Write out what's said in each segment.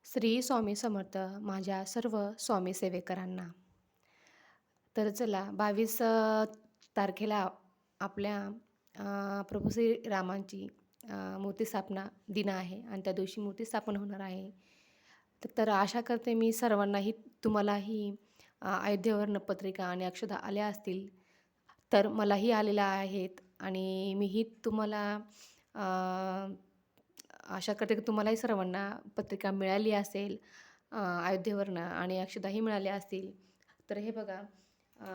श्री स्वामी समर्थ माझ्या सर्व स्वामी सेवेकरांना. तर चला 22 तारखेला आपल्या प्रभू श्री रामांची मूर्तिस्थापना दिन आहे आणि त्या दिवशी मूर्तिस्थापन होणार आहे. तर आशा करते मी सर्वांनाही तुम्हालाही अयोध्येवरनं पत्रिका आणि अक्षता आल्या असतील. तर मलाही आलेल्या आहेत आणि मीही तुम्हाला अ, आशा करते की तुम्हालाही सर्वांना पत्रिका मिळाली असेल अयोध्येवरनं आणि अक्षताही मिळाल्या असतील. तर हे बघा अ,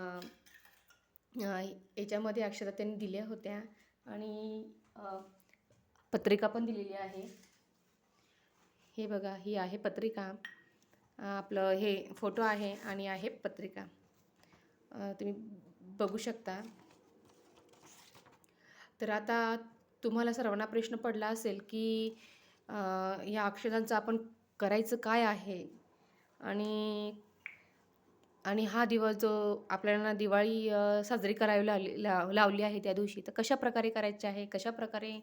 अ, याच्यामध्ये अक्षता त्यांनी दिल्या होत्या आणि पत्रिका पण दिलेली आहे. हे बघा ही आहे पत्रिका. आपलं हे फोटो आहे आणि आहे पत्रिका. तुम्ही बघू शकता. तर आता तुम्हाला सर्वांना प्रश्न पडला असेल की या अक्षतांचं आपण करायचं काय आहे आणि आणि हा दिवस जो आपल्याला दिवाळी साजरी करावी लावली आहे त्या दिवशी, तर कशाप्रकारे करायचे आहे, कशाप्रकारे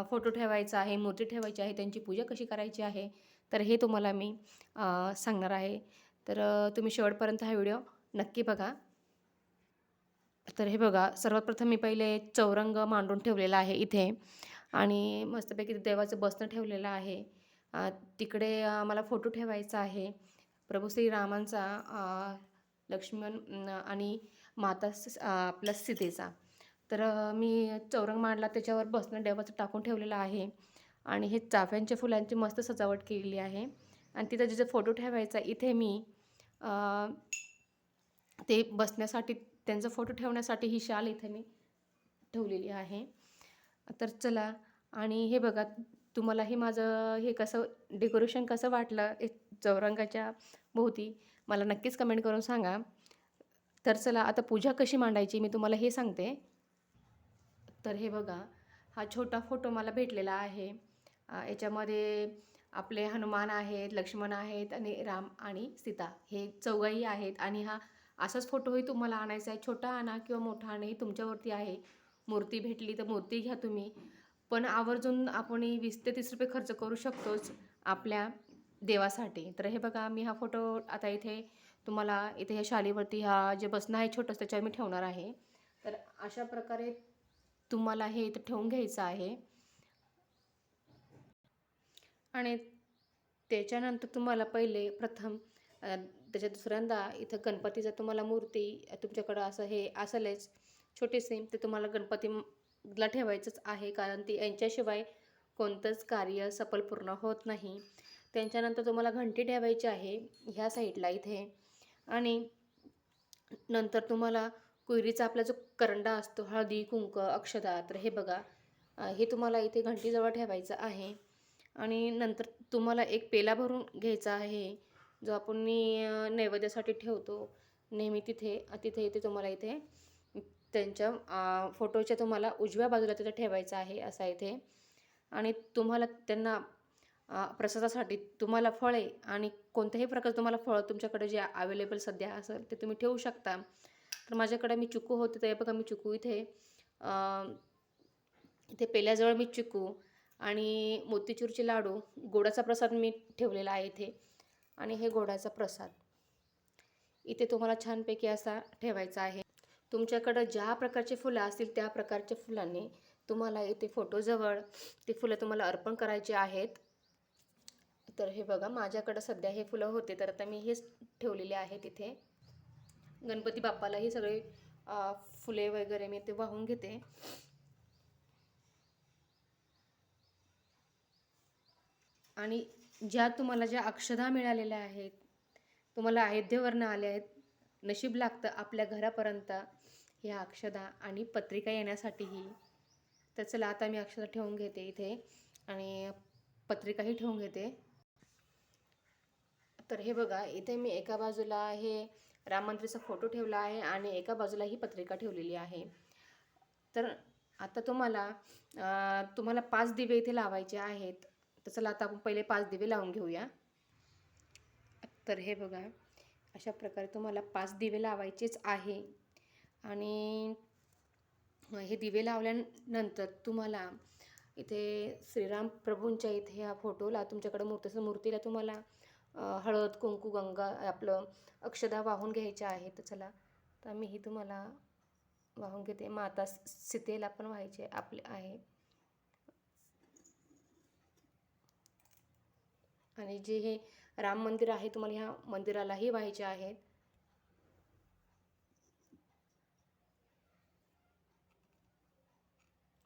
फोटो ठेवायचा आहे, मूर्ती ठेवायची आहे, त्यांची पूजा कशी करायची आहे, तर हे तुम्हाला मी सांगणार आहे. तर तुम्ही शेवटपर्यंत हा व्हिडिओ नक्की बघा. तर हे बघा, सर्वात प्रथम मी पहिले चौरंग मांडून ठेवलेला आहे इथे आणि मस्तपैकी देवाचं बसणं ठेवलेलं आहे. तिकडे मला फोटो ठेवायचा आहे प्रभू श्रीरामांचा, लक्ष्मण आणि माता आपल्या सीतेचा. तर मी चौरंग मांडला, त्याच्यावर बसणं देवाचं टाकून ठेवलेलं आहे आणि हे चाफ्यांच्या फुलांची मस्त सजावट केलेली आहे आणि तिथं जिथं फोटो ठेवायचा इथे मी ते बसण्यासाठी, त्यांचा फोटो ठेवण्यासाठी ही शाल इथे मी ठेवलेली आहे. तर चला, आणि हे बघा, तुम्हालाही माझं हे कसं डेकोरेशन कसं वाटलं चौरंगाच्या भोवती, मला नक्कीच कमेंट करून सांगा. तर चला, आता पूजा कशी मांडायची मी तुम्हाला हे सांगते. तर हे बघा, हा छोटा फोटो मला भेटलेला आहे. याच्यामध्ये आपले हनुमान आहेत, लक्ष्मण आहेत आणि राम आणि सीता हे चौघंही आहेत आणि हा असाच फोटोही तुम्हाला आणायचा आहे. छोटा आणा किंवा मोठा आणा, हे तुमच्यावरती आहे. मूर्ती भेटली तर मूर्ती घ्या तुम्ही, पण आवर्जून आपण 20 ते 30 रुपये खर्च करू शकतोच आपल्या देवासाठी. तर हे बघा, मी हा फोटो आता इथे तुम्हाला इथे ह्या शालीवरती हा जे बसणं आहे छोटंसं, त्याच्यावर मी ठेवणार आहे. तर अशा प्रकारे तुम्हाला हे इथं ठेवून घ्यायचं आहे आणि त्याच्यानंतर तुम्हाला पहिले प्रथम त्याच्या दुसऱ्यांदा इथं गणपतीचं तुम्हाला मूर्ती तुमच्याकडं असं हे असेलच छोटीशी, ते तुम्हाला गणपतीला ठेवायचंच आहे, कारण ती यांच्याशिवाय कोणतंच कार्य सफल पूर्ण होत नाही. त्यांच्यानंतर तुम्हाला घंटी ठेवायची आहे ह्या साईडला इथे आणि नंतर तुम्हाला कुयरीचा आपला जो करंडा असतो, हळदी कुंकू अक्षता, तर हे बघा हे तुम्हाला इथे घंटीजवळ ठेवायचं आहे आणि नंतर तुम्हाला एक पेला भरून घ्यायचा आहे, जो आपण नैवेद्यासाठी ठेवतो नेहमी. तिथे तिथे इथे तुम्हाला इथे त्यांच्या फोटोच्या तुम्हाला उजव्या बाजूला तिथे ठेवायचं आहे असा इथे. आणि तुम्हाला त्यांना प्रसादासाठी तुम्हाला फळे आणि कोणत्याही प्रकारचं तुम्हाला फळं तुमच्याकडे जे अवेलेबल सध्या असेल ते तुम्ही ठेवू शकता. तर माझ्याकडे मी चिकू होते, तर बघा मी चिकू इथे इथे पेल्याजवळ मी चिकू आणि मोतीचूरचे लाडू, गोडाचा प्रसाद मी ठेवलेला आहे इथे आणि हे गोडाचा प्रसाद इथे तुम्हाला छानपैकी असा ठेवायचा आहे. तुमच्याकडं ज्या प्रकारचे फुलं असतील त्या प्रकारच्या फुलांनी तुम्हाला इथे फोटोजवळ ते फुलं तुम्हाला अर्पण करायचे आहेत. तर हे बघा, माझ्याकडं सध्या हे फुलं होते, तर आता मी हेच ठेवलेले आहेत इथे. गणपती बाप्पालाही सगळे फुले वगैरे मी ते वाहून घेते. आणि तुम्हाला ज्या अक्षदा मिळालेल्या आहेत, तुम्हाला अयोध्येवरनं आल्या आहेत, नशीब लागतं आपल्या घरापर्यंत ह्या अक्षदा आणि पत्रिका येण्यासाठीही. तर चला, आता मी अक्षदा ठेवून घेते इथे आणि पत्रिकाही ठेवून घेते. तर हे बघा, इथे मी एका बाजूला हे राम मंदिराचा फोटो ठेवला आहे आणि एका बाजूला ही पत्रिका ठेवलेली आहे. तर आता तुम्हाला 5 दिवे इथे लावायचे आहेत. तर चला, आता आपण पहिले 5 दिवे लावून घेऊया. तर हे बघा, अशा प्रकारे तुम्हाला 5 दिवे लावायचेच आहे आणि हे दिवे लावल्यानंतर तुम्हाला इथे श्रीराम प्रभूंच्या इथे ह्या फोटोला तुमच्याकडं मूर्तीला तुम्हाला हळद कुंकू गंगा आपलं अक्षदा वाहून घ्यायच्या आहेत. तर चला, तर मीही तुम्हाला वाहून घेते. माता सीतेला पण व्हायचे आपले आहे. आणि जे हे राम मंदिर आहे तुम्हाला ह्या मंदिरालाही व्हायचे आहेत.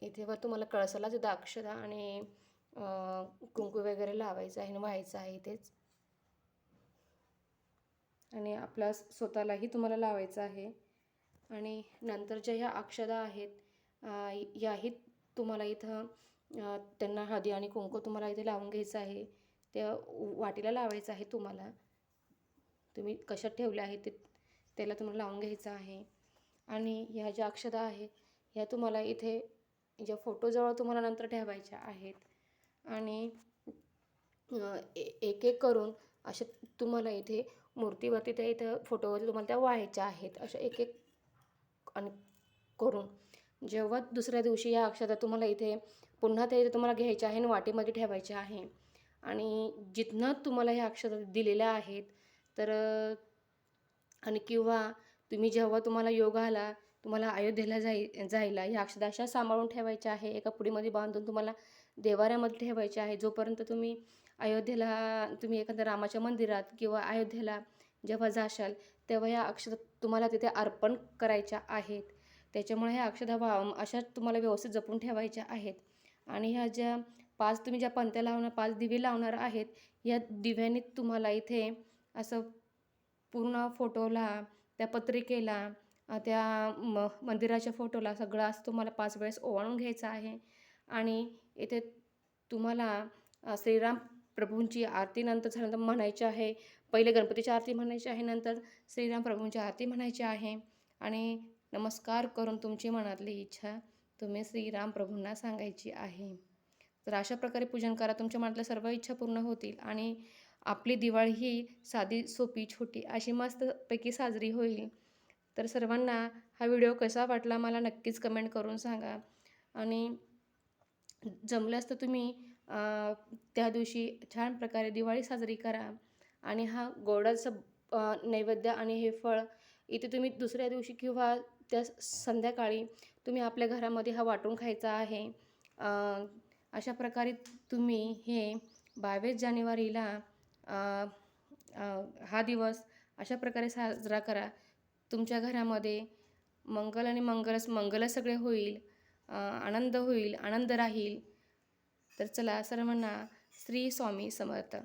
इथे वर तुम्हाला कळसाला सुद्धा अक्षदा आणि कुंकू वगैरे लावायचं आहे आणि व्हायचं आहे इथेच. आणि आपला स्वतःलाही तुम्हाला लावायचं आहे. आणि नंतर ज्या ह्या अक्षदा आहेत याही तुम्हाला इथं त्यांना हळदी आणि कुंकू तुम्हाला इथे लावून घ्यायचं आहे. त्या वाटीला लावायचं आहे तुम्हाला. तुम्ही कशात ठेवल्या आहेत त्याला तुम्हाला लावून घ्यायचं आहे. आणि ह्या ज्या अक्षदा आहेत ह्या तुम्हाला इथे ज्या फोटोजवळ तुम्हाला नंतर ठेवायच्या आहेत. आणि एक एक करून अशा तुम्हाला इथे मूर्तीवरती त्या इथं फोटोवरती तुम्हाला त्या व्हायच्या आहेत. अशा एक एक आणि करून जेव्हा दुसऱ्या दिवशी या अक्षता तुम्हाला इथे पुन्हा ते तुम्हाला घ्यायच्या आहे आणि वाटीमध्ये ठेवायच्या आहे. आणि जिथनं तुम्हाला ह्या अक्षता दिलेल्या आहेत तर आणि किंवा तुम्ही जेव्हा तुम्हाला योग आला तुम्हाला अयोध्येला जायला ह्या अक्षता अशा सांभाळून ठेवायच्या आहे. एका पुडीमध्ये बांधून तुम्हाला देवाऱ्यामध्ये ठेवायचे आहे. जोपर्यंत तुम्ही अयोध्येला तुम्ही एखाद्या रामाच्या मंदिरात किंवा अयोध्येला जेव्हा जाशाल तेव्हा ह्या अक्षता तुम्हाला तिथे अर्पण करायच्या आहेत. त्याच्यामुळे ह्या अक्षता अशा तुम्हाला व्यवस्थित जपून ठेवायच्या आहेत. आणि ह्या ज्या 5 तुम्ही ज्या पंत्या लावणार 5 दिवे लावणार आहेत या दिव्याने तुम्हाला इथे असं पूर्ण फोटोला त्या पत्रिकेला त्या मंदिराच्या फोटोला सगळं असं तुम्हाला 5 वेळेस ओवाळून घ्यायचं आहे. आणि इथे तुम्हाला श्रीराम प्रभूंची आरती नंतर झाल्यानंतर म्हणायची आहे. पहिले गणपतीची आरती म्हणायची आहे, नंतर श्रीराम प्रभूंची आरती म्हणायची आहे. आणि नमस्कार करून तुमची मनातली इच्छा तुम्ही श्रीराम प्रभूंना सांगायची आहे. तर अशा प्रकारे पूजन करा. तुमच्या मनातल्या सर्व इच्छा पूर्ण होतील आणि आपली दिवाळी ही साधी सोपी छोटी अशी मस्तपैकी साजरी होईल. तर सर्वांना हा व्हिडिओ कसा वाटला मला नक्कीच कमेंट करून सांगा. आणि जमल्यास तर तुम्ही त्या दिवशी छान प्रकारे दिवाळी साजरी करा. आणि हा गोडाचं नैवेद्य आणि हे फळ इथे तुम्ही दुसऱ्या दिवशी किंवा त्या संध्याकाळी तुम्ही आपल्या घरामध्ये हा वाटून खायचा आहे. अशा प्रकारे तुम्ही हे 22 जानेवारीला हा दिवस अशा प्रकारे साजरा करा. तुमच्या घरामध्ये मंगल आणि मंगलच सगळे होईल. आनंद होईल, आनंद राहील. तर चला सर्वांना श्री स्वामी समर्थ.